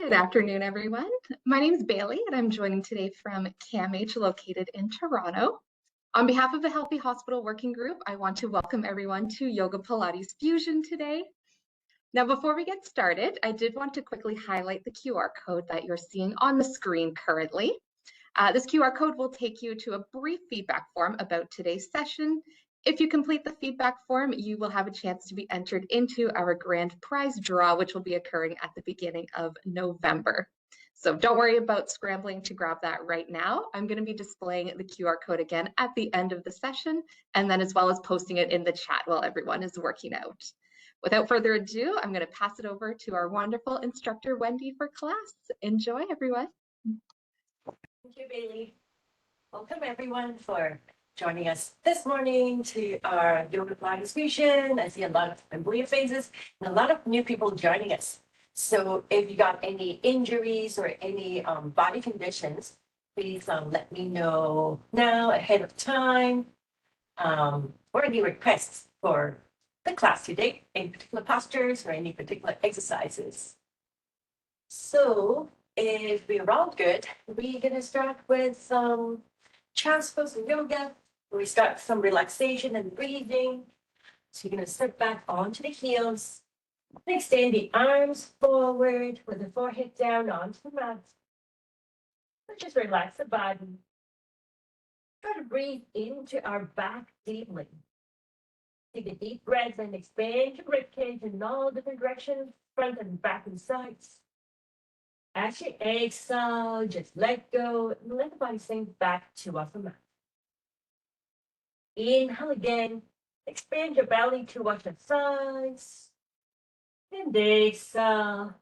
Good afternoon, everyone. My name is Bailey, and I'm joining today from CAMH located in Toronto. On behalf of the Healthy Hospital Working Group, I want to welcome everyone to Yoga Pilates Fusion today. Now, before we get started, I did want to quickly highlight the QR code that you're seeing on the screen currently. This QR code will take you to a brief feedback form about today's session. If you complete the feedback form, you will have a chance to be entered into our grand prize draw, which will be occurring at the beginning of November. So don't worry about scrambling to grab that right now. I'm going to be displaying the QR code again at the end of the session, and then as well as posting it in the chat while everyone is working out. Without further ado, I'm going to pass it over to our wonderful instructor, Wendy, for class. Enjoy, everyone. Thank you, Bailey. Welcome, everyone, for joining us this morning to our Yoga Pilates Fusion. I see a lot of familiar faces and a lot of new people joining us. So if you got any injuries or any body conditions, please let me know now ahead of time or any requests for the class today, any particular postures or any particular exercises. So if we're all good, we're going to start with some transpose yoga. We start some relaxation and breathing. So you're going to sit back onto the heels. Extend the arms forward with the forehead down onto the mat. Just relax the body. Try to breathe into our back deeply. Take a deep breath and expand your ribcage in all different directions, front and back and sides. As you exhale, just let go and let the body sink back to the mat. Inhale again, expand your belly towards the sides. And exhale,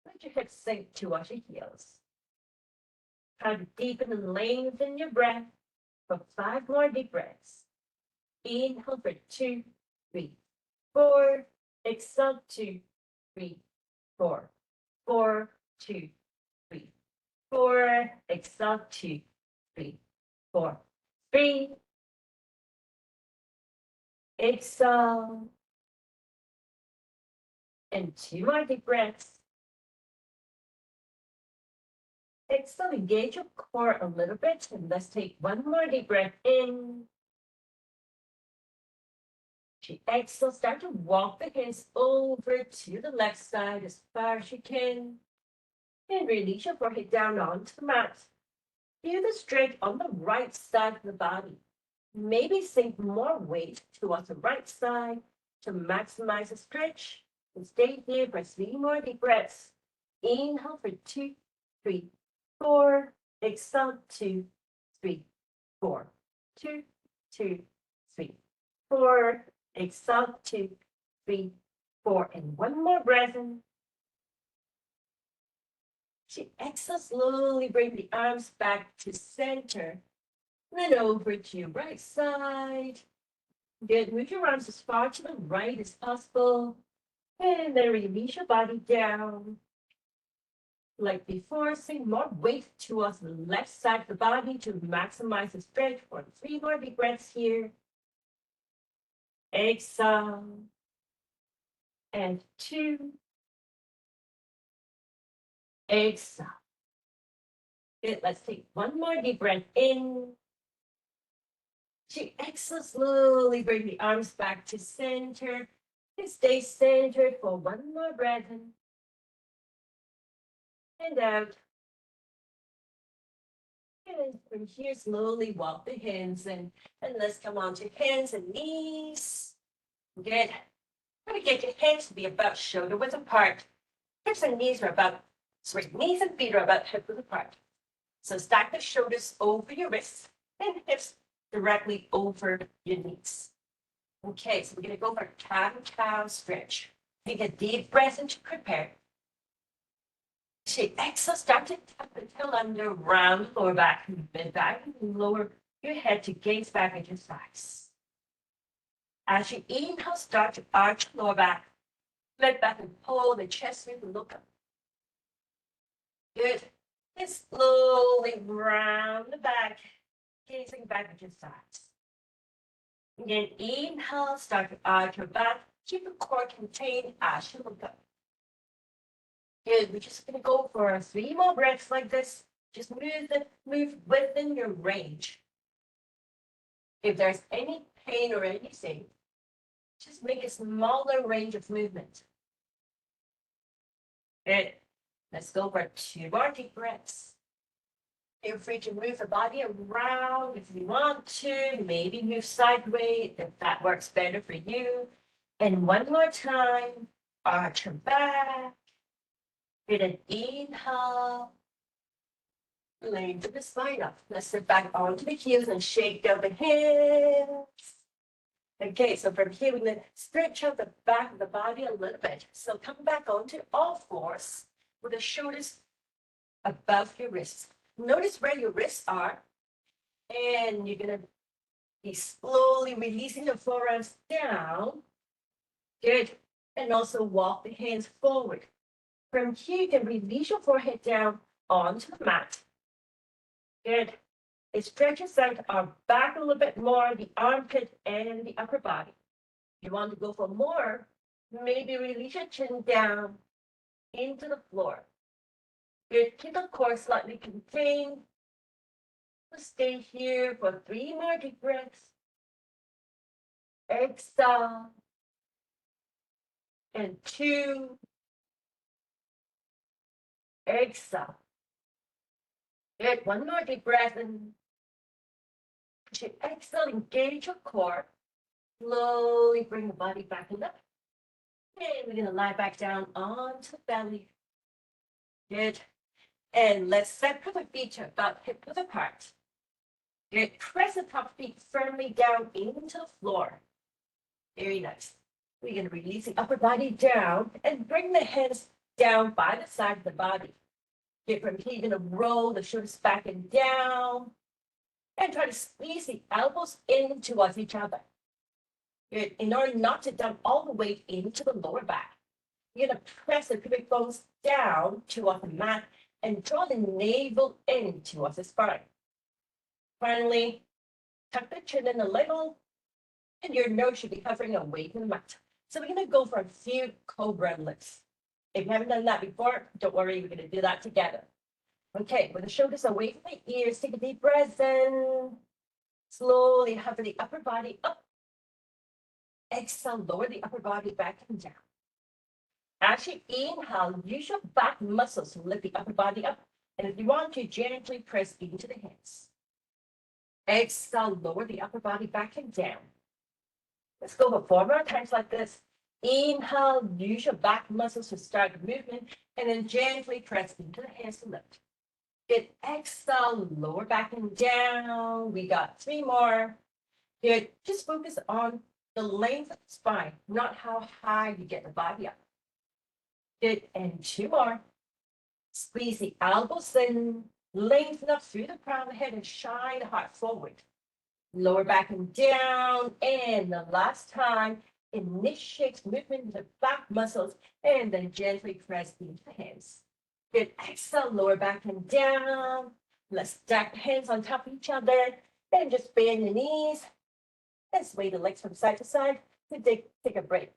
let your hips sink towards your heels. Try to deepen and lengthen your breath for 5 more deep breaths. Inhale for 2, 3, 4. Exhale, 2, 3, 4. 4, 2, 3, 4. Exhale, 2, 3, 4. 3. Exhale. And 2 more deep breaths. Exhale, engage your core a little bit, and let's take 1 more deep breath in. Exhale, start to walk the hands over to the left side as far as you can. And release your forehead down onto the mat. Do the stretch on the right side of the body. Maybe sink more weight towards the right side to maximize the stretch. And stay here for 3 more deep breaths. Inhale for 2, 3, 4. Exhale, 2, 3, 4. 2, 2, 3, 4. Exhale, 2, 3, 4. And 1 more breath in. Exhale, slowly bring the arms back to center. Then over to your right side. Good. Move your arms as far to the right as possible. And then release your body down. Like before, sink more weight towards the left side of the body to maximize the stretch for 3 more deep breaths here. Exhale. And 2. Exhale. Good. Let's take 1 more deep breath in. Exhale, slowly bring the arms back to center. And stay centered for 1 more breath in. And out. And from here, slowly walk the hands in. And let's come on to hands and knees. Good. Try to get your hands to be about shoulder width apart. Hips and knees are about, knees and feet are about hip width apart. So stack the shoulders over your wrists and hips directly over your knees. Okay, so we're going to go for cat-cow stretch. Take a deep breath and prepare. Exhale, start to tuck the tail under, round the lower back, mid back, and lower your head to gaze back at your thighs. As you inhale, start to arch lower back, flip back and pull the chest in and look up. Good. And slowly round the back, gazing back at your thighs. Again, inhale, start to arch your back, keep the core contained as you look up. Good. We're just gonna go for 3 more breaths like this. Just move within your range. If there's any pain or anything, just make a smaller range of movement. Good. Let's go for 2 more deep breaths. Feel free to move the body around if you want to. Maybe move sideways if that works better for you. And one more time, arch your back. Get an inhale. Lengthen the spine up. Let's sit back onto the heels and shake down the hands. Okay, so from here, we're going to stretch out the back of the body a little bit. So come back onto all fours with the shoulders above your wrists. Notice where your wrists are, and you're going to be slowly releasing the forearms down. Good. And also walk the hands forward. From here, you can release your forehead down onto the mat. Good. It stretches out our back a little bit more, the armpit and the upper body. If you want to go for more, maybe release your chin down into the floor. Good. Keep the core slightly contained. We'll stay here for 3 more deep breaths. Exhale. And 2. Exhale. Good. 1 more deep breath. And as you exhale, engage your core. Slowly bring the body back up. And we're going to lie back down onto the belly. Good. And let's separate the feet to about hip width apart. Good. Press the top feet firmly down into the floor. Very nice. We're going to release the upper body down and bring the hands down by the side of the body. Good. From here, you're going to roll the shoulders back and down. And try to squeeze the elbows in towards each other. Good. In order not to dump all the weight into the lower back, you're going to press the pubic bones down towards the mat and draw the navel in towards the spine. Finally, tuck the chin in a little, and your nose should be hovering away from the mat. So we're going to go for a few cobra lifts. If you haven't done that before, don't worry, we're going to do that together. Okay, with the shoulders away from the ears, take a deep breath in. Slowly hover the upper body up. Exhale, lower the upper body back and down. As you inhale, use your back muscles to lift the upper body up. And if you want to, gently press into the hands. Exhale, lower the upper body back and down. Let's go for 4 more times like this. Inhale, use your back muscles to start the movement. And then gently press into the hands to lift. Good. Exhale, lower back and down. We got 3 more. Good. Just focus on the length of the spine, not how high you get the body up. Good. And 2 more. Squeeze the elbows in, lengthen up through the crown of the head and shine the heart forward. Lower back and down. And the last time, initiate movement with the back muscles and then gently press into the hands. Good. Exhale, lower back and down. Let's stack the hands on top of each other. And just bend your knees. And sway the legs from side to side to take a break.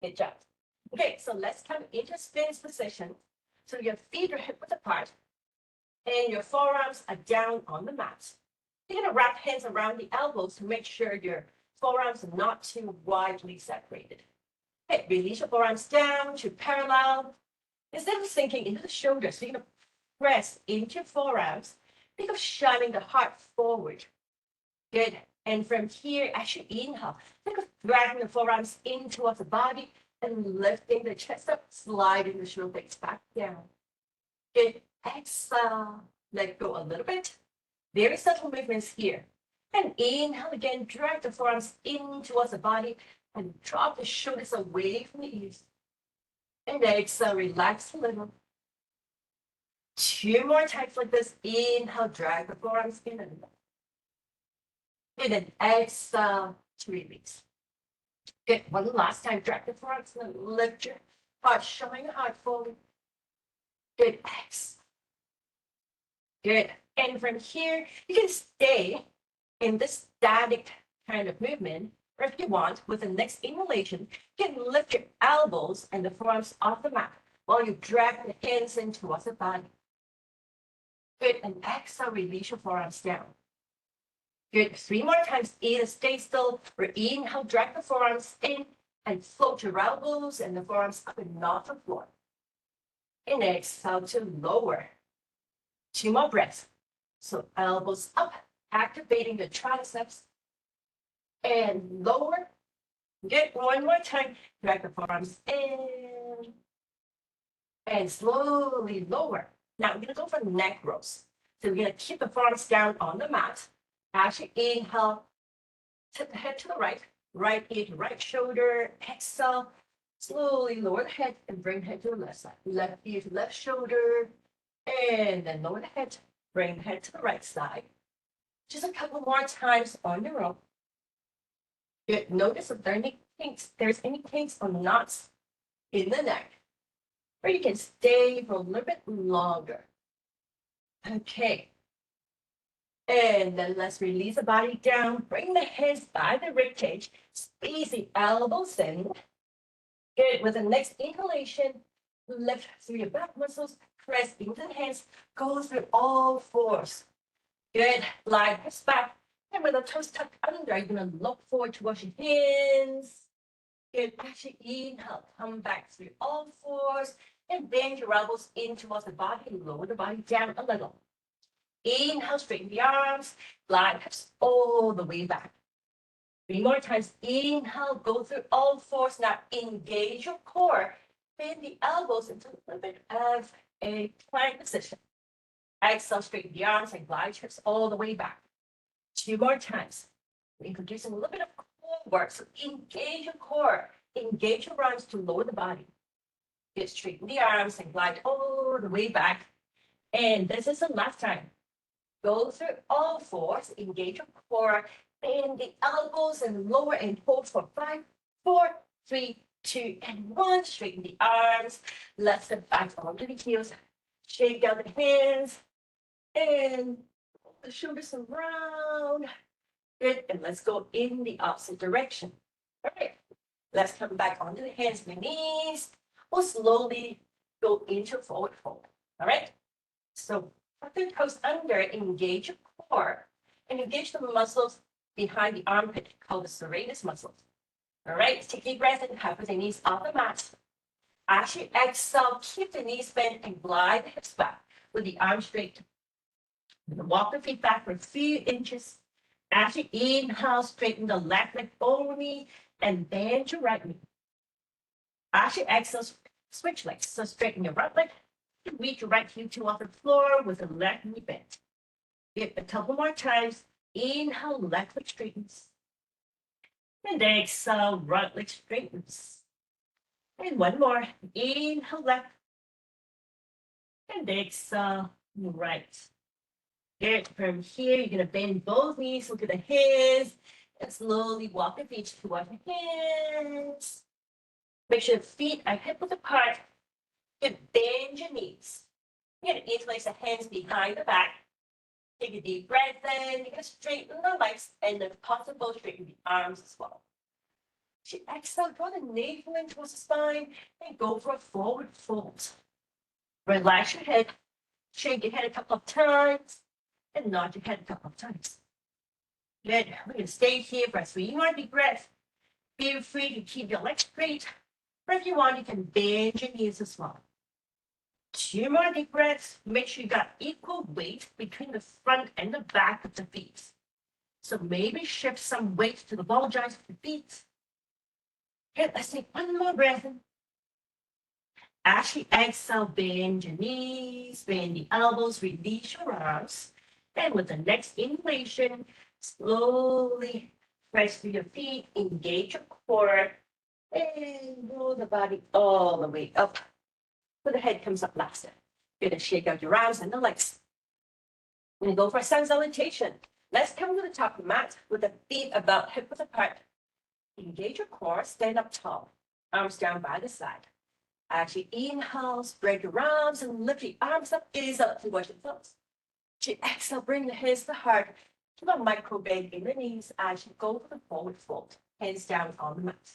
Good job. Okay, so let's come into stance position. So your feet are hip width apart. And your forearms are down on the mat. You're going to wrap hands around the elbows to make sure your forearms are not too widely separated. Okay, release your forearms down to parallel. Instead of sinking into the shoulders, you're going to press into your forearms. Think of shining the heart forward. Good. And from here, as you inhale, think of dragging the forearms in towards the body and lifting the chest up, sliding the shoulder blades back down. Good. Exhale. Let go a little bit. Very subtle movements here. And inhale again, drag the forearms in towards the body and drop the shoulders away from the ears. And exhale, relax a little. 2 more times like this. Inhale, drag the forearms in and out. And then exhale to release. Good. One last time, drag the forearms and then lift your heart, showing your heart forward. Good. Exhale. Good. And from here, you can stay in this static kind of movement, or if you want, with the next inhalation, you can lift your elbows and the forearms off the mat. while you drag the hands in towards the body. Good, and exhale, release your forearms down. Good, 3 more times. Either stay still or inhale, drag the forearms in and float your elbows and the forearms up and off the floor. And exhale to lower. 2 more breaths. So elbows up, activating the triceps. And lower. Good, 1 more time. Drag the forearms in. And slowly lower. Now we're going to go for neck rolls. So we're going to keep the forearms down on the mat. Actually inhale, tip the head to the right, right ear to right shoulder, exhale, slowly lower the head and bring the head to the left side. Left ear to left shoulder, and then lower the head, bring the head to the right side. Just a couple more times on your own. Good. Notice if there's any kinks or knots in the neck, or you can stay for a little bit longer. Okay. And then let's release the body down. Bring the hands by the ribcage. Squeeze the elbows in. Good. With the next inhalation, lift through your back muscles. Press into the hands. Go through all fours. Good. Glide hips back. And with the toes tucked under, you're going to look forward towards your hands. Good. Actually inhale. Come back through all fours. And bend your elbows in towards the body. Lower the body down a little. Inhale, straighten the arms, glide hips all the way back. 3 more times. Inhale, go through all fours. Now engage your core. Bend the elbows into a little bit of a plank position. Exhale, straighten the arms and glide hips all the way back. 2 more times. We're introducing a little bit of core work. So engage your core. Engage your arms to lower the body. Just straighten the arms and glide all the way back. And this is the last time. Go through all fours, engage your core, bend the elbows and lower and hold for 5, 4, 3, 2, and 1. Straighten the arms, left step back onto the heels, shake down the hands, and the shoulders around. Good, and let's go in the opposite direction. All right, let's come back onto the hands and the knees. We'll slowly go into forward fold. All right, so the toes under, engage your core and engage the muscles behind the armpit called the serratus muscles. All right, take a deep breath and have the knees off the mat. Actually exhale, keep the knees bent and glide the hips back with the arms straight. Walk the feet back for a few inches. Actually inhale, straighten the left leg only and bend your right knee. Actually exhale, switch legs. So straighten your right leg. Reach your right heel to off the floor with the left knee bent. Give a couple more times. Inhale, left leg straightens. And exhale, right leg straightens. And one more. Inhale, left. And exhale, right. Good. From here, you're going to bend both knees. Look at the hands. And slowly walk the feet towards the hands. Make sure the feet are hip width apart. Good. Bend your knees. You're going to interlace the hands behind the back. Take a deep breath in. You're going to straighten the legs and if possible, straighten the arms as well. So exhale, draw the navel in towards the spine and go for a forward fold. Relax your head. Shake your head a couple of times and nod your head a couple of times. Good. We're going to stay here for 3 more deep breaths. Feel free to keep your legs straight. Or if you want, you can bend your knees as well. 2 more deep breaths. Make sure you got equal weight between the front and the back of the feet. So maybe shift some weight to the ball joints of the feet. Okay, let's take 1 more breath in. Actually, exhale, bend your knees, bend the elbows, release your arms. And with the next inhalation, slowly press through your feet, engage your core, and roll the body all the way up. So the head comes up last. You're going to shake out your arms and the legs. We're going to go for a sun salutation. Let's come to the top of the mat with the feet about hip width apart. Engage your core, stand up tall. Arms down by the side. Actually inhale, spread your arms and lift the arms up, gaze up towards your thumbs. Exhale, bring the hands to the heart. Keep a micro bend in the knees as you go for the forward fold. Hands down on the mat.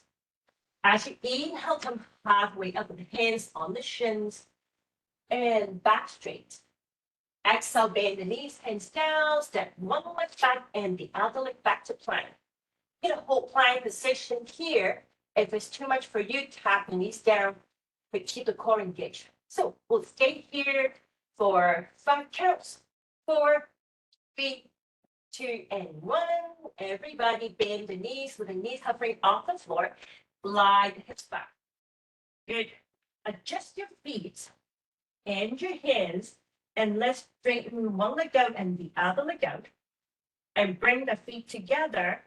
Actually, inhale, come halfway up with the hands on the shins and back straight. Exhale, bend the knees, hands down, step one leg back and the other leg back to plank. Get a whole plank position here. If it's too much for you, tap the knees down, but keep the core engaged. So we'll stay here for 5 counts. 4, 3, 2, and 1. Everybody bend the knees with the knees hovering off the floor. Glide the hips back. Good. Adjust your feet and your hands, and let's straighten one leg out and the other leg out. And bring the feet together.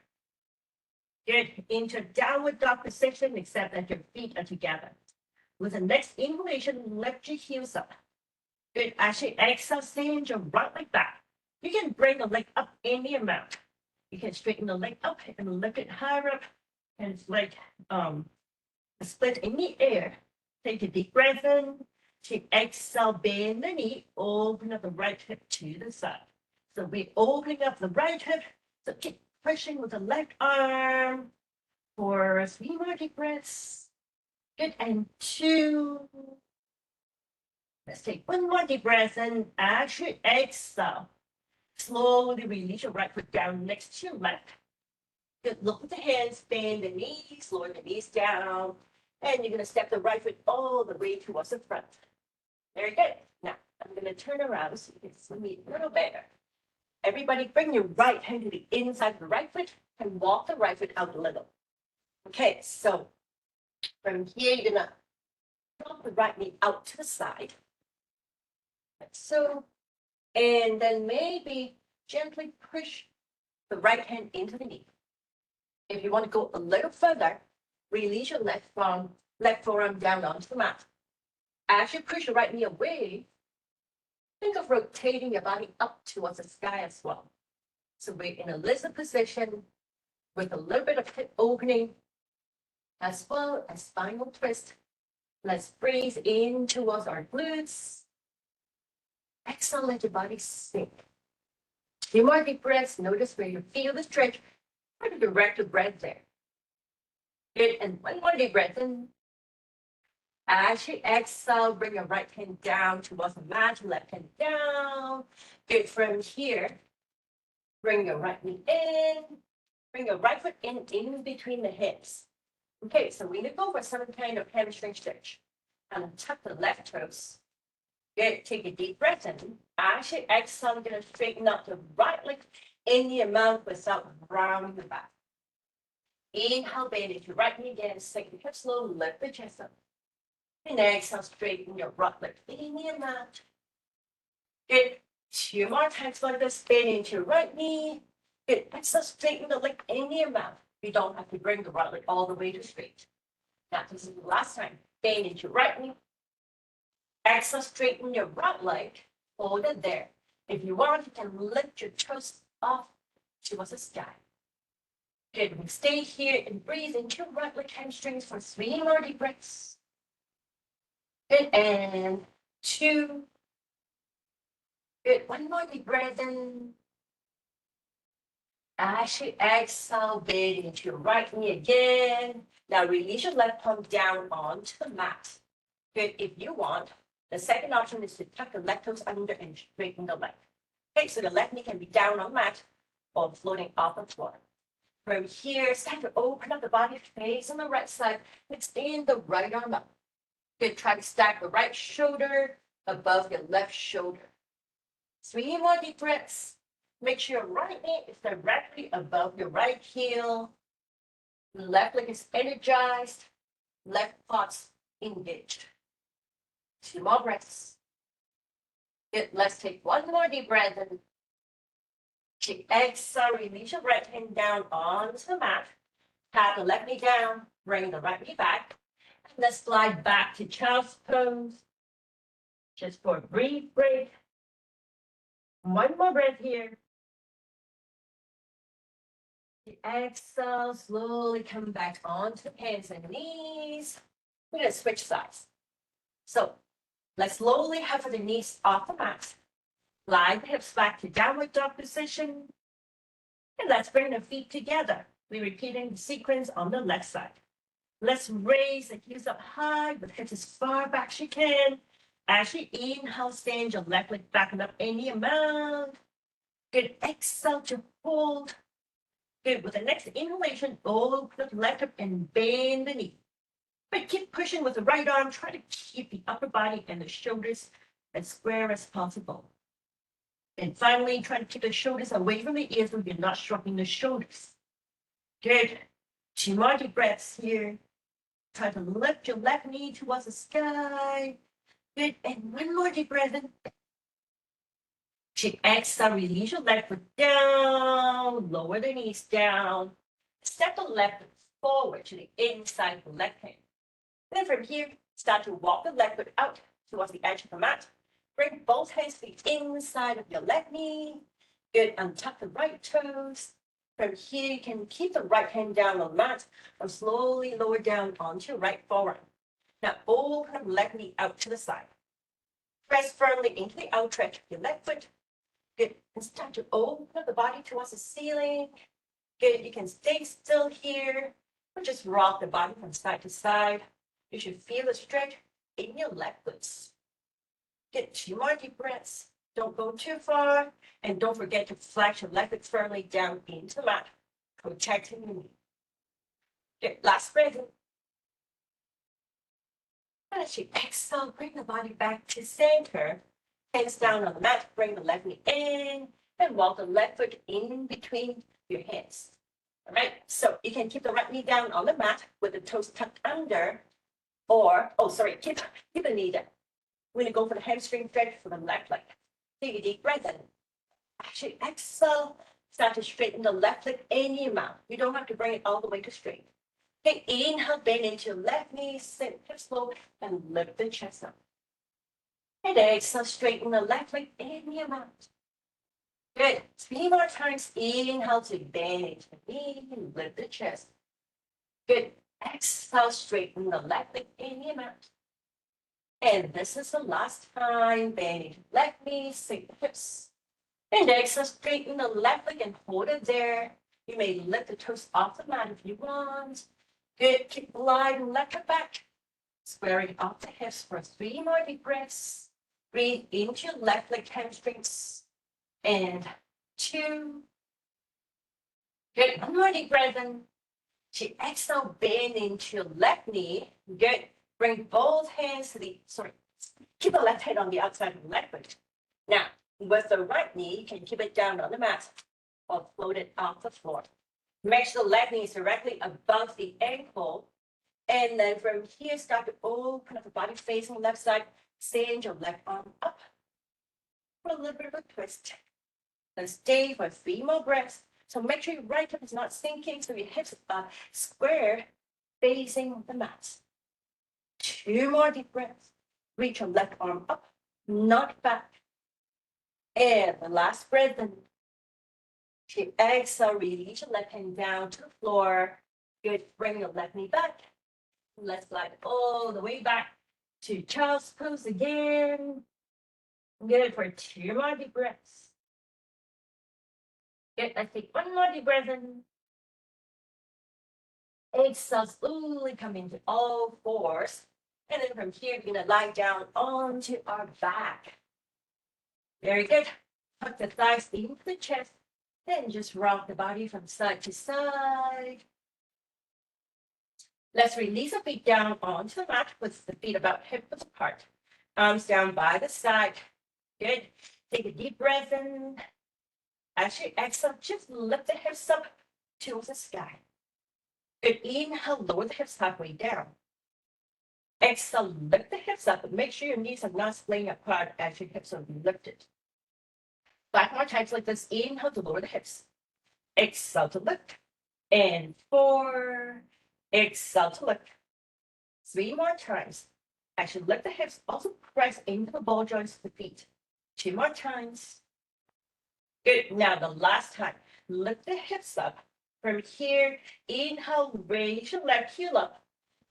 Good. Into downward dog position, except that your feet are together. With the next inhalation, lift your heels up. Good. Actually, exhale, stand your right leg back. You can bring the leg up any amount. You can straighten the leg up and lift it higher up. And it's like a split in the air. Take a deep breath in. Take exhale, bend the knee, open up the right hip to the side. So we're opening up the right hip. So keep pushing with the left arm for 3 more deep breaths. Good, and 2. Let's take 1 more deep breath and actually exhale. Slowly release your right foot down next to your left. Good, look at the hands, bend the knees, lower the knees down. And you're gonna step the right foot all the way towards the front. Very good. Now, I'm gonna turn around so you can see me a little better. Everybody bring your right hand to the inside of the right foot and walk the right foot out a little. Okay, so from here, you're gonna drop the right knee out to the side. Like so. And then maybe gently push the right hand into the knee. If you want to go a little further, release your left forearm down onto the mat. As you push your right knee away, think of rotating your body up towards the sky as well. So we're in a lizard position with a little bit of hip opening as well as spinal twist. Let's breathe in towards our glutes. Exhale, let your body sink. 2 more deep breaths. Notice where you feel the stretch. Try to direct your breath there. Good, and 1 more deep breath in. As you exhale, bring your right hand down towards the mat, left hand down. Good, from here, bring your right knee in. Bring your right foot in between the hips. Okay, so we're gonna go for some kind of hamstring stretch. And tuck the left toes. Good, take a deep breath in. As you exhale, I'm gonna straighten up the right leg in the amount without rounding the back. Inhale, bend into your right knee again, sink the hips low, lift the chest up. And exhale, straighten your right leg in the amount. Good, 2 more times like this, bend into your right knee. Good, exhale, straighten the leg in the amount. You don't have to bring the right leg all the way to straight. Now, this is the last time. Bend into your right knee. Exhale, straighten your right leg. Hold it there. If you want, you can lift your toes off towards the sky. Good, we stay here and breathe into your right leg hamstrings for 3 more deep breaths. Good, and 2. Good, 1 more deep breath in. As you exhale, bend into your right knee again. Now release your left palm down onto the mat. Good, if you want, the second option is to tuck the left toes under and straighten the leg. Okay, so the left knee can be down on the mat or floating off the floor. From here, start to open up the body, face on the right side. Extend the right arm up. Good, try to stack the right shoulder above your left shoulder. 3 more deep breaths. Make sure your right knee is directly above your right heel. Left leg is energized. Left quads engaged. 2 more breaths. Good. Let's take 1 more deep breath in. Take exhale, release your right hand down onto the mat. Tap the left knee down, bring the right knee back. And let's slide back to child's pose. Just for a brief break. 1 more breath here. Exhale, slowly come back onto the hands and knees. We're gonna switch sides. So let's slowly hover the knees off the mat. Slide the hips back to downward dog position. And let's bring the feet together. We're repeating the sequence on the left side. Let's raise the heels up high, with hips as far back as you can. Actually, inhale, stand your left leg back and up any amount. Good. Exhale to hold. Good. With the next inhalation, open the left hip and bend the knee. But keep pushing with the right arm. Try to keep the upper body and the shoulders as square as possible. And finally, try to keep the shoulders away from the ears so you're not shrugging the shoulders. Good. 2 more deep breaths here. Try to lift your left knee towards the sky. Good. And 1 more deep breath in. To exhale, release your left foot down. Lower the knees down. Step the left foot forward to the inside of the left hand. Then from here, start to walk the left foot out towards the edge of the mat. Bring both hands to the inside of your left knee. Good. Untuck the right toes. From here, you can keep the right hand down on the mat or slowly lower down onto your right forearm. Now, open the left knee out to the side. Press firmly into the outstretch of your left foot. Good. And start to open up the body towards the ceiling. Good. You can stay still here or just rock the body from side to side. You should feel the stretch in your left foot. Get 2 more deep breaths. Don't go too far. And don't forget to flex your left foot firmly down into the mat, protecting your knee. Good. Last breath. And as you exhale, bring the body back to center. Hands down on the mat. Bring the left knee in and walk the left foot in between your hands. All right. So you can keep the right knee down on the mat with the toes tucked under. Or, keep the knee down. We're going to go for the hamstring stretch for the left leg. Take a deep breath in. Actually, exhale. Start to straighten the left leg any amount. You don't have to bring it all the way to straight. Okay, inhale, bend into your left knee, sit hips low, and lift the chest up. And exhale, straighten the left leg any amount. Good. 3 more times. Inhale to bend into the knee and lift the chest. Good. Exhale, straighten the left leg any amount. And this is the last time. Bend into the left knee, sink the hips. And exhale, straighten the left leg and hold it there. You may lift the toes off the mat if you want. Good. Keep gliding left hip back. Squaring off the hips for 3 more deep breaths. Breathe into your left leg hamstrings. And 2. Good. 1 more deep breath in. To exhale, bend into your left knee. Good. Bring both hands to keep the left hand on the outside of the left foot. Now, with the right knee, you can keep it down on the mat or float it off the floor. Make sure the left knee is directly above the ankle. And then from here, start to open up the body facing the left side. Send your left arm up for a little bit of a twist. Then stay for 3 more breaths. So make sure your right hip is not sinking, so your hips are square facing the mat. 2 more deep breaths. Reach your left arm up, not back. And the last breath, then to exhale, release your left hand down to the floor. Good. Bring your left knee back. Let's slide all the way back to child's pose again. Good. For 2 more deep breaths. Good. Let's take 1 more deep breath in. Exhale, slowly come into all fours. And then from here, we're going to lie down onto our back. Very good. Tuck the thighs into the chest. Then just rock the body from side to side. Let's release the feet down onto the mat with the feet about hip width apart. Arms down by the side. Good. Take a deep breath in. As you exhale, just lift the hips up towards the sky. Good. Inhale, lower the hips halfway down. Exhale, lift the hips up, but make sure your knees are not splitting apart as your hips are lifted. 5 more times like this. Inhale to lower the hips. Exhale to lift. And 4. Exhale to lift. 3 more times. Actually, lift the hips. Also press into the ball joints of the feet. 2 more times. Good. Now the last time. Lift the hips up. From here, inhale, raise your left heel up.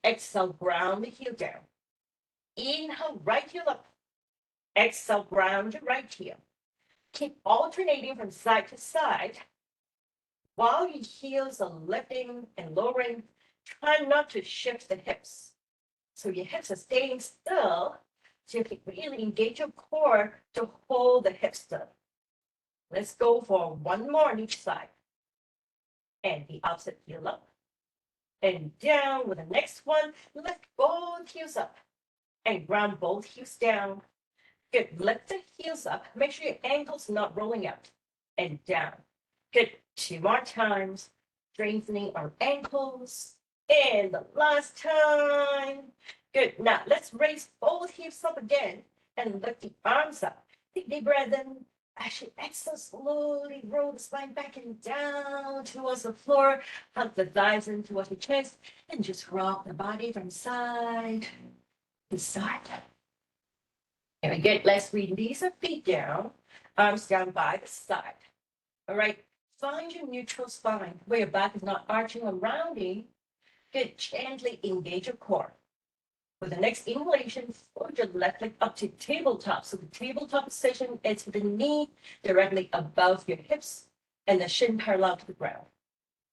Exhale, ground the heel down. Inhale, right heel up. Exhale, ground your right heel. Keep alternating from side to side while your heels are lifting and lowering. try not to shift the hips. So your hips are staying still. So you have to really engage your core to hold the hips still. Let's go for one more on each side. And the opposite heel up. And down with the next one. Lift both heels up. And ground both heels down. Good. Lift the heels up. Make sure your ankles not rolling out. And down. Good. 2 more times. Strengthening our ankles. And the last time. Good. Now let's raise both hips up again and lift the arms up. Take a deep breath in. Actually, exhale slowly. Roll the spine back and down towards the floor. Hug the thighs in towards the chest. And just rock the body from side to side. Very good. Let's release our feet down. Arms down by the side. All right. Find your neutral spine where your back is not arching or rounding. Good. Gently engage your core. With the next inhalation, fold your left leg up to tabletop. So the tabletop position is with the knee directly above your hips and the shin parallel to the ground.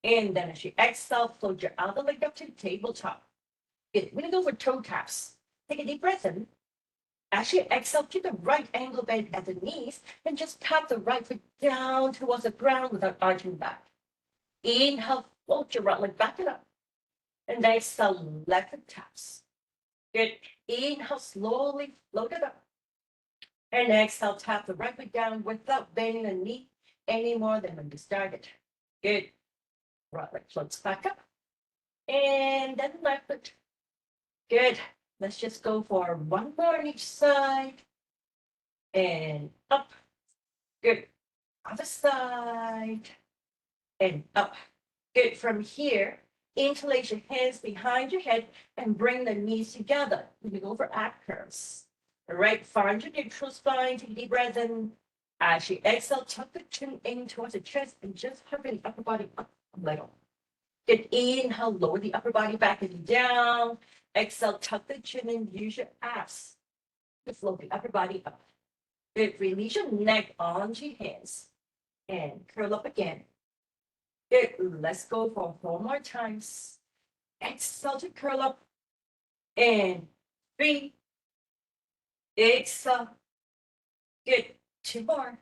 And then as you exhale, float your other leg up to the tabletop. Good. We're going to go for toe taps. Take a deep breath in. As you exhale, keep the right ankle bend at the knees and just tap the right foot down towards the ground without arching back. Inhale, float your right leg back and up. And then exhale, left foot taps. Good. Inhale, slowly float it up. And exhale, tap the right foot down without bending the knee any more than when you started. Good. Right leg floats back up. And then left foot. Good. Let's just go for one more on each side. And up. Good. Other side. And up. Good. From here, interlace your hands behind your head and bring the knees together. We go for ab curls. All right. Find your neutral spine. Take a deep breath in. As you exhale, tuck the chin in towards the chest and just hover the upper body up a little. Good. Inhale, lower the upper body back and down. Exhale, tuck the chin and use your abs to float the upper body up. Good. Release your neck onto your hands and curl up again. Good. Let's go for 4 more times. Exhale to curl up. And 3. Exhale. Good. 2 more.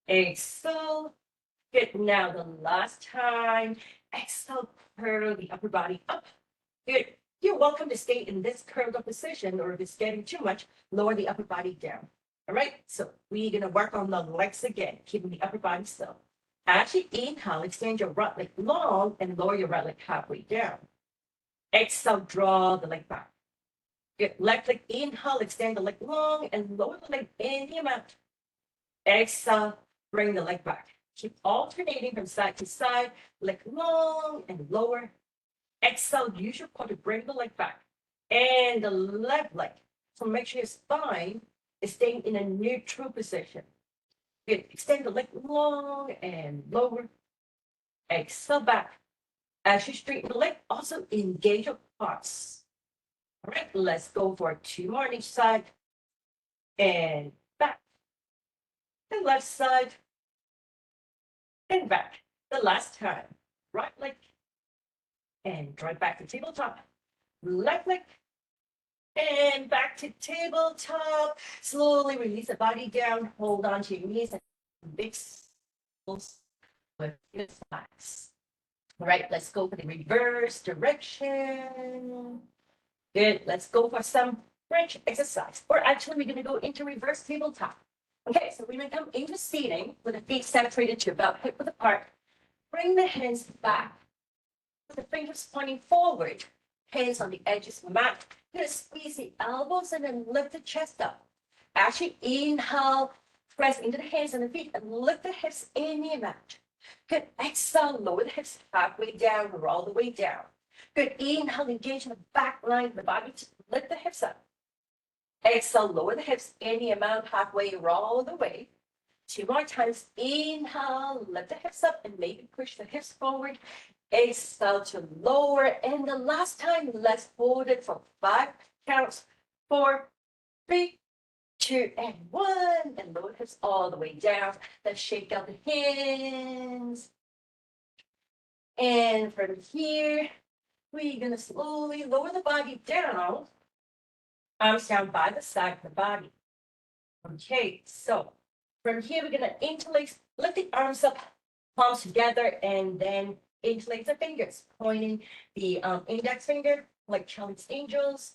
Exhale. Good. Now the last time. Exhale, curl the upper body up. Good. You're welcome to stay in this curled up position, or if it's getting too much, lower the upper body down. All right. So we're going to work on the legs again, keeping the upper body still. Actually, inhale, extend your right leg long and lower your right leg halfway down. Exhale, draw the leg back. Good. Left leg, inhale, extend the leg long and lower the leg any amount. Exhale, bring the leg back. Keep alternating from side to side, leg long and lower. Exhale, use your core to bring the leg back. And the left leg. So make sure your spine is staying in a neutral position. Good. Extend the leg long and lower. Exhale back. As you straighten the leg, also engage your quads. All right, let's go for 2 more on each side. And back. The left side. And back. The last time. Right leg. And drive back to tabletop. Left leg. And back to tabletop. Slowly release the body down. Hold on to your knees and big circles with your thighs. All right, let's go for the reverse direction. Good. Let's go for some French exercise. Or actually, we're going to go into reverse tabletop. Okay, so we're going to come into seating with the feet separated to about hip width apart. Bring the hands back with the fingers pointing forward. Hands on the edges of the mat. You're going to squeeze the elbows and then lift the chest up. Actually, inhale, press into the hands and the feet and lift the hips in the mat. Good. Exhale, lower the hips halfway down, or all the way down. Good. Inhale, engage in the back line of the body to lift the hips up. Exhale, lower the hips any amount, halfway, or all the way. 2 more times. Inhale, lift the hips up and maybe push the hips forward. Exhale to lower. And the last time, let's hold it for 5 counts. 4, 3, 2, and 1. And lower the hips all the way down. Let's shake out the hands. And from here, we're gonna slowly lower the body down, arms down by the side of the body. Okay, so from here, we're gonna interlace, lift the arms up, palms together, and then interlace the fingers, pointing the index finger like Charlie's Angels.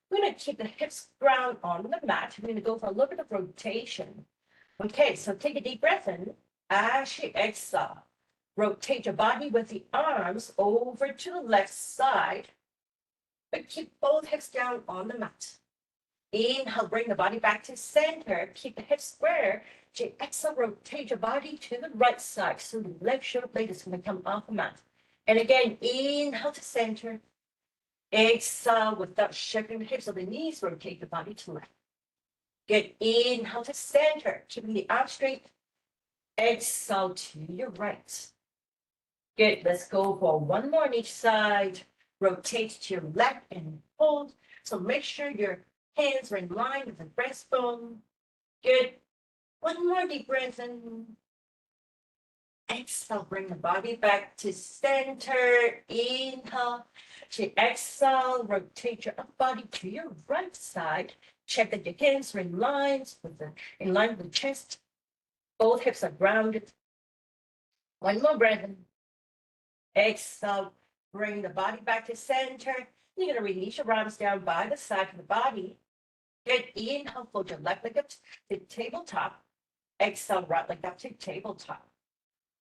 We're gonna keep the hips ground on the mat. We're gonna go for a little bit of rotation. Okay, so take a deep breath in. As you exhale, rotate your body with the arms over to the left side, but keep both hips down on the mat. Inhale, bring the body back to center. Keep the hips square. Exhale, rotate your body to the right side. So the left shoulder blade is going to come off the mat. And again, inhale to center. Exhale without shifting the hips or the knees. Rotate the body to left. Good. Inhale to center. Keeping the arms straight. Exhale to your right. Good. Let's go for one more on each side. Rotate to your left and hold. So make sure your hands are in line with the breastbone. Good. One more deep breath in. Exhale, bring the body back to center. Inhale. To exhale, rotate your upper body to your right side. Check that your hands are in line with the chest. Both hips are grounded. One more breath in. Exhale, bring the body back to center. You're going to release your arms down by the side of the body. Good. Inhale, fold your left leg up to tabletop. Exhale, right leg up to tabletop.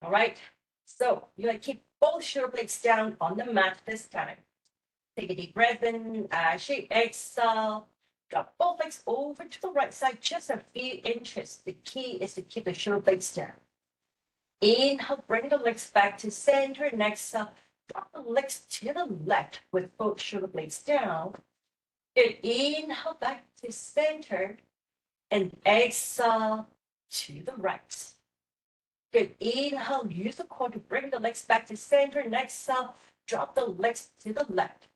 All right. So you're going to keep both shoulder blades down on the mat this time. Take a deep breath in. As you exhale, drop both legs over to the right side, just a few inches. The key is to keep the shoulder blades down. Inhale, bring the legs back to center. And exhale, drop the legs to the left with both shoulder blades down. Good. Inhale back to center and exhale to the right. Good. Inhale, use the core to bring the legs back to center and exhale, drop the legs to the left.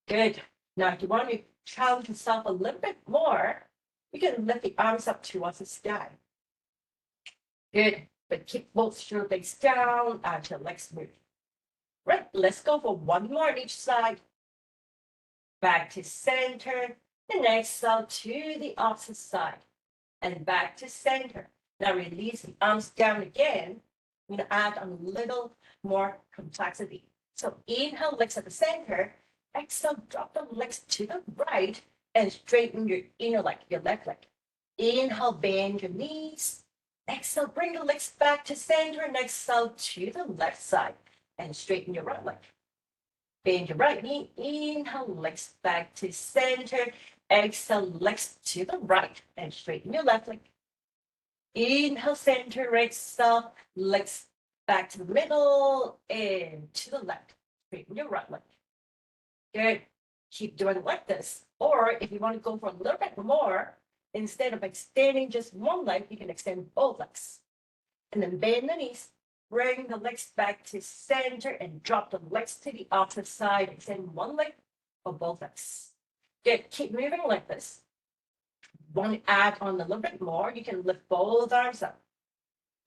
Good. Now, if you want to challenge yourself a little bit more, you can lift the arms up towards the sky. Good. But keep both shoulder blades down and your legs move. Right. Let's go for one more on each side. Back to center, and exhale to the opposite side, and back to center. Now release the arms down again. I'm going to add a little more complexity. So inhale, legs at the center. Exhale, drop the legs to the right and straighten your inner leg, your left leg. Inhale, bend your knees. Exhale, bring the legs back to center and exhale to the left side and straighten your right leg. Bend your right knee. Inhale, legs back to center. Exhale, legs to the right and straighten your left leg. Inhale, center, exhale, legs back to the middle and to the left. Straighten your right leg. Good. Keep doing it like this. Or if you want to go for a little bit more, instead of extending just one leg, you can extend both legs. And then bend the knees. Bring the legs back to center and drop the legs to the opposite side. Extend one leg or both legs. Good. Keep moving like this. Want to add on a little bit more, you can lift both arms up.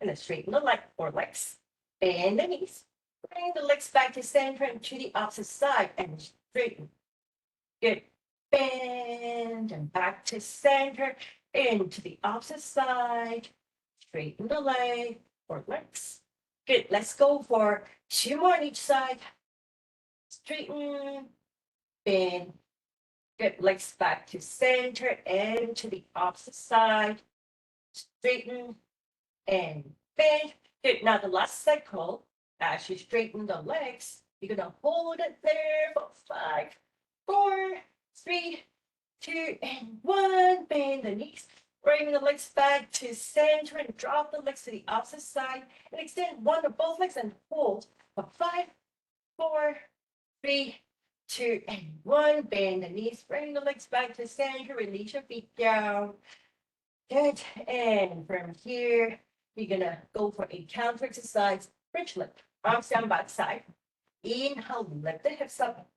And then straighten the leg or legs. Bend the knees. Bring the legs back to center and to the opposite side and straighten. Good. Bend and back to center. Into the opposite side. Straighten the leg or legs. Good. Let's go for two more on each side. Straighten, bend. Good. Legs back to center and to the opposite side. Straighten and bend. Good. Now the last cycle, as you straighten the legs, you're gonna hold it there for 5, 4, 3, 2, and 1. Bend the knees. Bring the legs back to center and drop the legs to the opposite side and extend one or both legs and hold for 5, 4, 3, 2, and 1. Bend the knees. Bring the legs back to center. Release your feet down. Good. And from here, we're gonna go for a counter exercise. Bridge lift. Arms down by the side. Inhale, lift the hips up.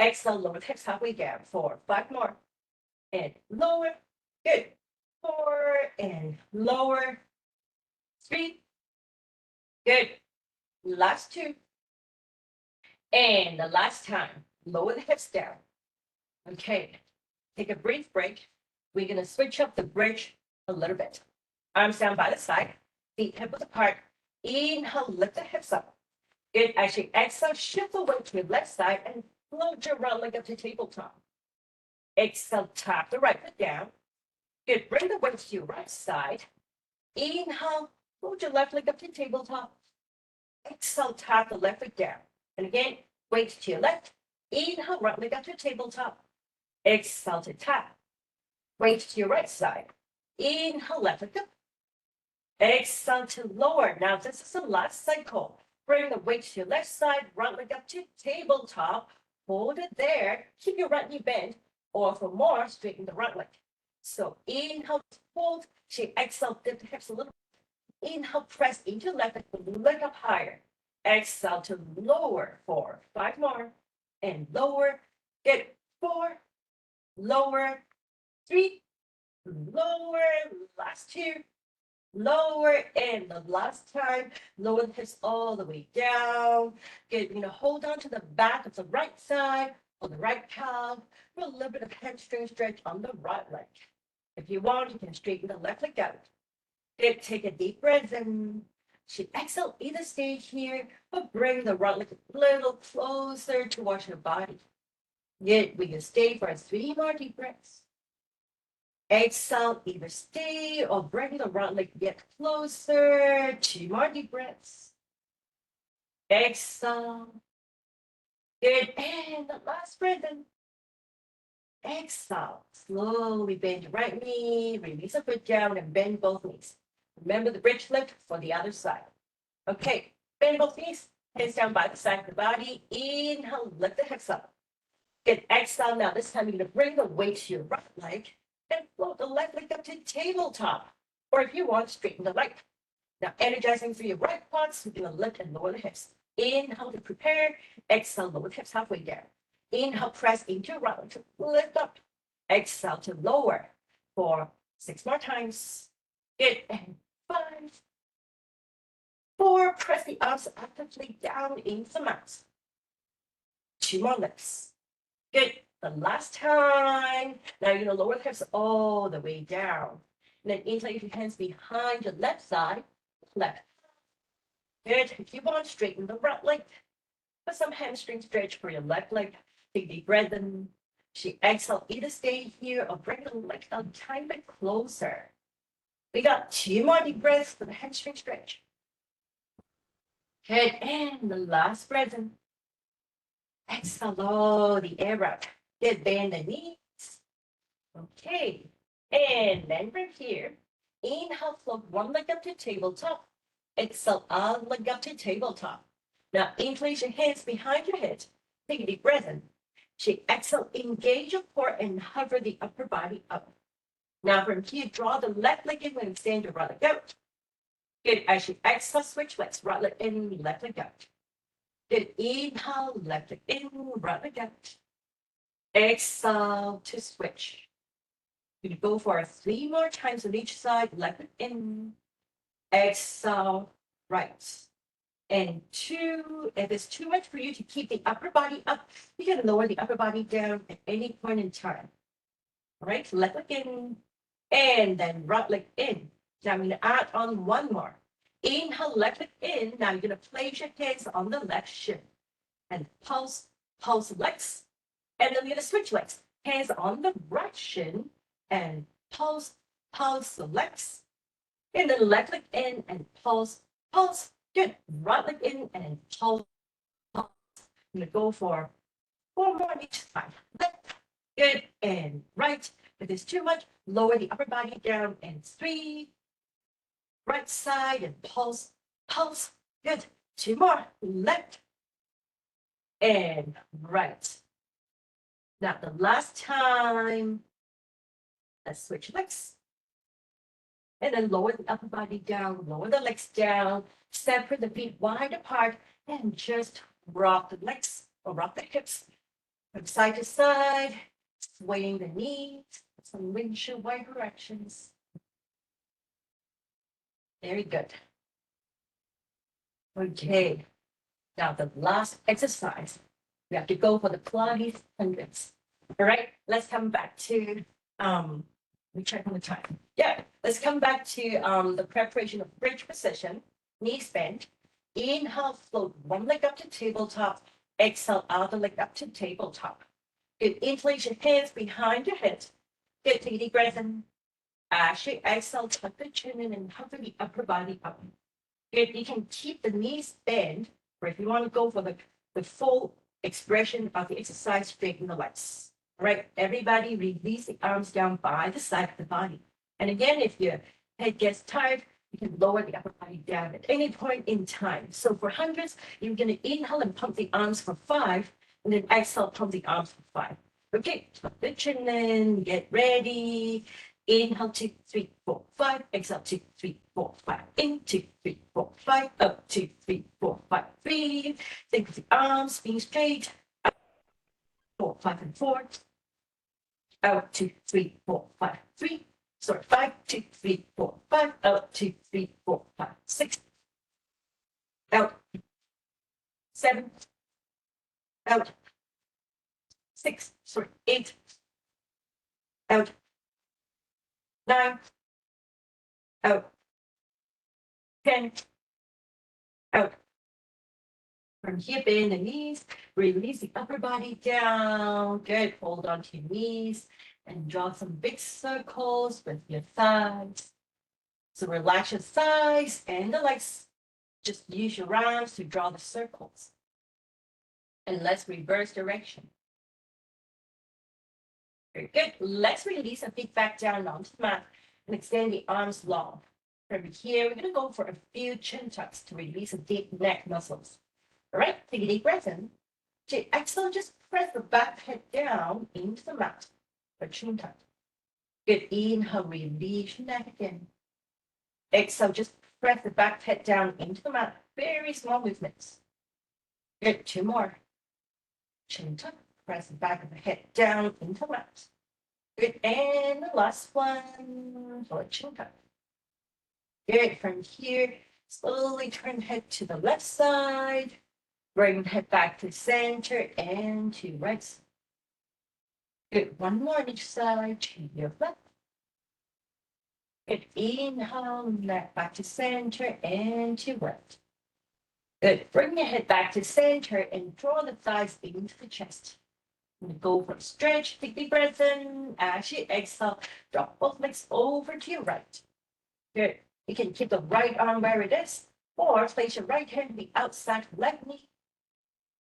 Exhale, lower the hips halfway down. 4, 5 more. And lower. Good. 4 and lower. 3. Good. Last 2. And the last time, lower the hips down. Okay, take a brief break. We're gonna switch up the bridge a little bit. Arms down by the side, feet hip width apart. Inhale, lift the hips up. Good, actually exhale, shift the weight to your left side and float your right leg up to tabletop. Exhale, tap the right foot down. Good, bring the weight to your right side. Inhale, float your left leg up to tabletop. Exhale, tap the left foot down. And again, weight to your left. Inhale, right leg up to tabletop. Exhale to tap. Weight to your right side. Inhale, left foot up. Exhale to lower. Now, this is the last cycle. Bring the weight to your left side, right leg up to tabletop. Hold it there. Keep your right knee bent. Or for more, straighten the right leg. So inhale, hold. Exhale, dip the hips a little. Inhale, press into left leg up higher. Exhale to lower for 5 more. And lower. Get 4. Lower. 3. Lower. Last 2. Lower, and the last time, lower the hips all the way down. Good, hold on to the back of the right side or the right calf for a little bit of hamstring stretch on the right leg. If you want, you can straighten the left leg out. Good, take a deep breath and exhale either stage here, but bring the right leg a little closer towards your body. Good, we can stay for 3 more deep breaths. Exhale, either stay or bring the right leg get closer. 2 more deep breaths. Exhale. Good. And the last breath in. Exhale. Slowly bend your right knee, release the foot down and bend both knees. Remember the bridge lift for the other side. Okay, bend both knees, hands down by the side of the body. Inhale, lift the hips up. Good. Exhale. Now this time you're going to bring the weight to your right leg and float the left leg up to tabletop. Or if you want, straighten the leg. Now energizing through your right quads, you're going to lift and lower the hips. Inhale to prepare. Exhale, lower the hips halfway down. Inhale, press into your right leg to lift up. Exhale to lower for 6 more times. Good. And 5, 4, press the arms actively down into the mat. 2 more lifts. Good. The last time. Now you're going to lower the hips all the way down. And then interlace your hands behind your left side. Left. Good. If you want, straighten the right leg. Put some hamstring stretch for your left leg. Take deep breath in. Exhale. Either stay here or bring the leg a tiny bit closer. We got 2 more deep breaths for the hamstring stretch. Good. And the last breath in. Exhale. Blow the air out. Good. Bend the knees. Okay. And then from here, inhale, float one leg up to tabletop. Exhale, other leg up to tabletop. Now, interlace your hands behind your head. Take a deep breath in. Exhale, engage your core and hover the upper body up. Now, from here, draw the left leg in and extend your right leg out. Good. As you exhale, switch legs. Right leg in, left leg out. Good. Inhale, left leg in, right leg out. Exhale to switch. You go for 3 more times on each side. Left in. Exhale, right. And 2. If it's too much for you to keep the upper body up, you can lower the upper body down at any point in time. All right, left leg in. And then right leg in. Now I'm going to add on 1 more. Inhale, left leg in. Now you're going to place your hands on the left shin. And pulse legs. And then you're going to switch legs. Hands on the right shin. And pulse the legs. And then left leg in and pulse. Good. Right leg in and pulse. I'm going to go for 4 more each time. Left. Good. And right. If it's too much, lower the upper body down. And 3. Right side and pulse. Good. 2 more. Left. And right. Now the last time. Let's switch legs. And then lower the upper body down, lower the legs down, separate the feet wide apart, and just rock the legs or rock the hips from side to side, swaying the knees, some windshield wide directions. Very good. Okay. Now the last exercise, we have to go for the Pilates hundreds. All right, let's come back to let me check on the time. Yeah, let's come back to the preparation of bridge position, knees bent. Inhale, float one leg up to tabletop. Exhale, other leg up to tabletop. Good. Inflate your hands behind your head. Good. Take a deep breath in. Actually, exhale, tuck the chin in and hover the upper body up. Good. You can keep the knees bent, or if you want to go for the full expression of the exercise, straighten the legs. All right. Everybody release the arms down by the side of the body. And again, if your head gets tired, you can lower the upper body down at any point in time. So for hundreds, you're going to inhale and pump the arms for 5, and then exhale, pump the arms for 5. Okay, tuck the chin in, get ready. Inhale, 2, 3, 4, 5. Exhale, 2, 3, 4, 5. In, 2, 3, 4, 5. Up, 2, 3, 4, 5. Breathe. Think of the arms being straight. Up, 4, 5, and 4. Out, 2, 3, 4, 5, 3. Sorry, 5, 2, 3, 4, 5. Out, 2, 3, 4, 5, 6. Out. 7. Out. 6. Sorry, 8. Out. 9. Out. 10. Out. From here, bend the knees, release the upper body down. Good. Hold on to your knees and draw some big circles with your thighs. So relax your thighs and the legs. Just use your arms to draw the circles. And let's reverse direction. Very good. Let's release our feet back down onto the mat and extend the arms long. From here, we're going to go for a few chin tucks to release the deep neck muscles. All right, take a deep breath in. Exhale, just press the back head down into the mat for chin tuck. Good. Inhale, release your neck again. Exhale, just press the back head down into the mat. Very small movements. Good. 2 more. Chin tuck. Press the back of the head down into the mat. Good. And the last one for chin tuck. Good. From here, slowly turn head to the left side. Bring head back to center and to right side. Good. 1 more on each side to your left. Good. Inhale, neck back to center and to right. Good. Bring your head back to center and draw the thighs into the chest. And go for a stretch. Take deep breath in. Actually, exhale. Drop both legs over to your right. Good. You can keep the right arm where it is, or place your right hand to the outside left knee.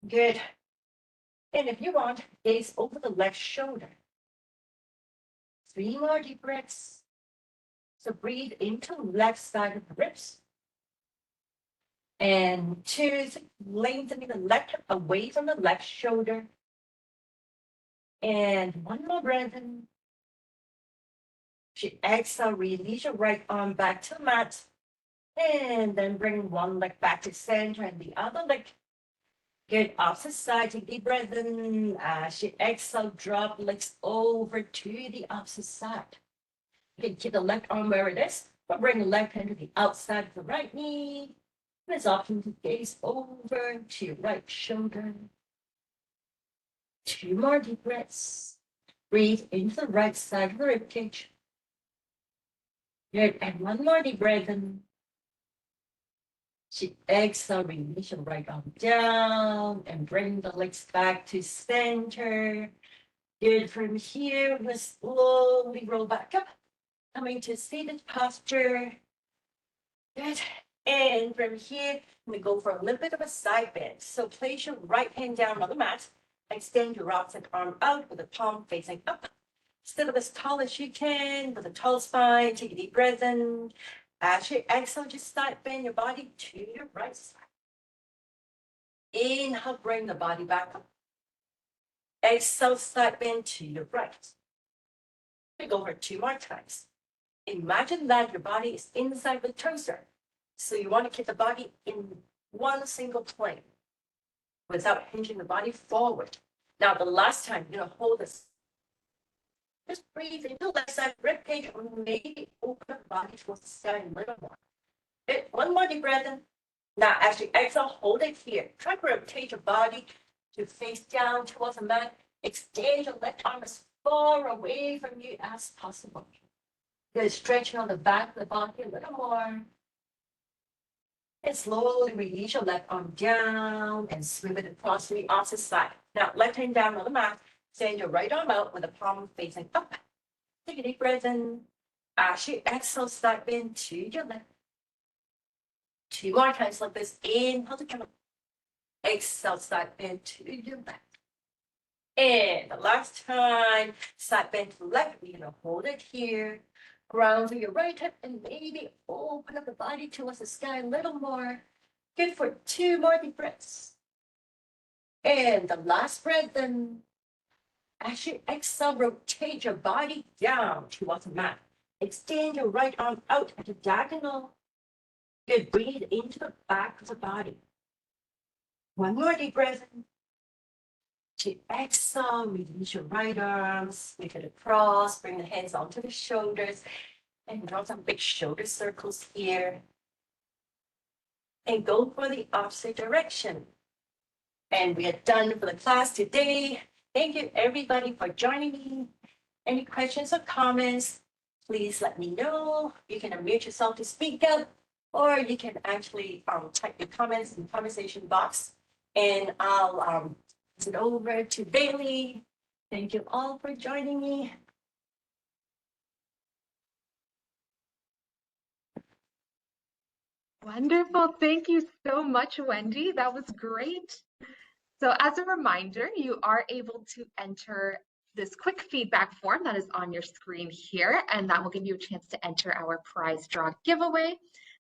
Good. And if you want, gaze over the left shoulder. 3 more deep breaths. So breathe into left side of the ribs. And 2, lengthening the left hip away from the left shoulder. And 1 more breath in. Exhale, release your right arm back to the mat. And then bring 1 leg back to center and the other leg. Good. Opposite side, take deep breath in. Exhale, drop legs over to the opposite side. You can keep the left arm where it is, but bring the left hand to the outside of the right knee. And it's option to gaze over to your right shoulder. 2 more deep breaths. Breathe into the right side of the rib cage. Good. And 1 more deep breath in. Exhale, release your right arm down and bring the legs back to center. Good. From here, we're going to slowly roll back up, coming to seated posture. Good. And from here, we go for a little bit of a side bend. So place your right hand down on the mat. Extend your opposite arm out with the palm facing up. Sit up as tall as you can with a tall spine. Take a deep breath in. As you exhale, just side bend your body to your right side. Inhale, bring the body back up. Exhale, side bend to your right. We go over 2 more times. Imagine that your body is inside the toaster. So you want to keep the body in one single plane without hinging the body forward. Now, the last time you're going to hold this. Just breathe into the left side rib cage, or maybe open the body towards the sky a little more. Good. 1 more deep breath in. Now, as you exhale, hold it here. Try to rotate your body to face down towards the mat. Extend your left arm as far away from you as possible. Good, stretching on the back of the body a little more. And slowly release your left arm down and sweep it across to the opposite side. Now, left hand down on the mat. Send your right arm out with the palm facing up. Take a deep breath in. As you exhale, step into your left. 2 more times like this. Inhale to jump. Exhale, step into your left. And the last time, side bend to the left. We're gonna hold it here. Ground to your right hip and maybe open up the body towards the sky a little more. Good for 2 more deep breaths. And the last breath, then as you exhale, rotate your body down towards the mat. Extend your right arm out at a diagonal. Good, breathe into the back of the body. 1 more deep breath. To exhale, release your right arm, sweep it across, bring the hands onto the shoulders, and draw some big shoulder circles here. And go for the opposite direction. And we are done for the class today. Thank you everybody for joining me. Any questions or comments, please let me know. You can unmute yourself to speak up, or you can actually type your comments in the conversation box, and I'll pass it over to Bailey. Thank you all for joining me. Wonderful. Thank you so much, Wendy. That was great. So as a reminder, you are able to enter this quick feedback form that is on your screen here, and that will give you a chance to enter our prize draw giveaway.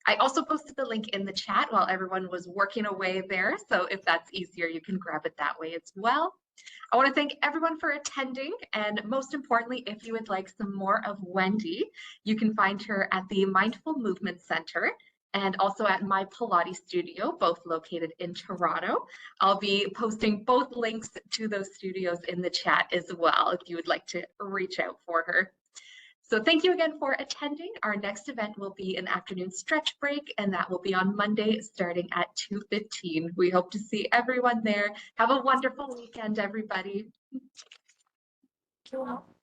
I also posted the link in the chat while everyone was working away there, so if that's easier, you can grab it that way as well. I want to thank everyone for attending, and most importantly, if you would like some more of Wendy, you can find her at the Mindful Movement Center and also at my Pilates studio, both located in Toronto. I'll be posting both links to those studios in the chat as well if you would like to reach out for her. So thank you again for attending. Our next event will be an afternoon stretch break, and that will be on Monday starting at 2:15. We hope to see everyone there. Have a wonderful weekend, everybody. Thank you all.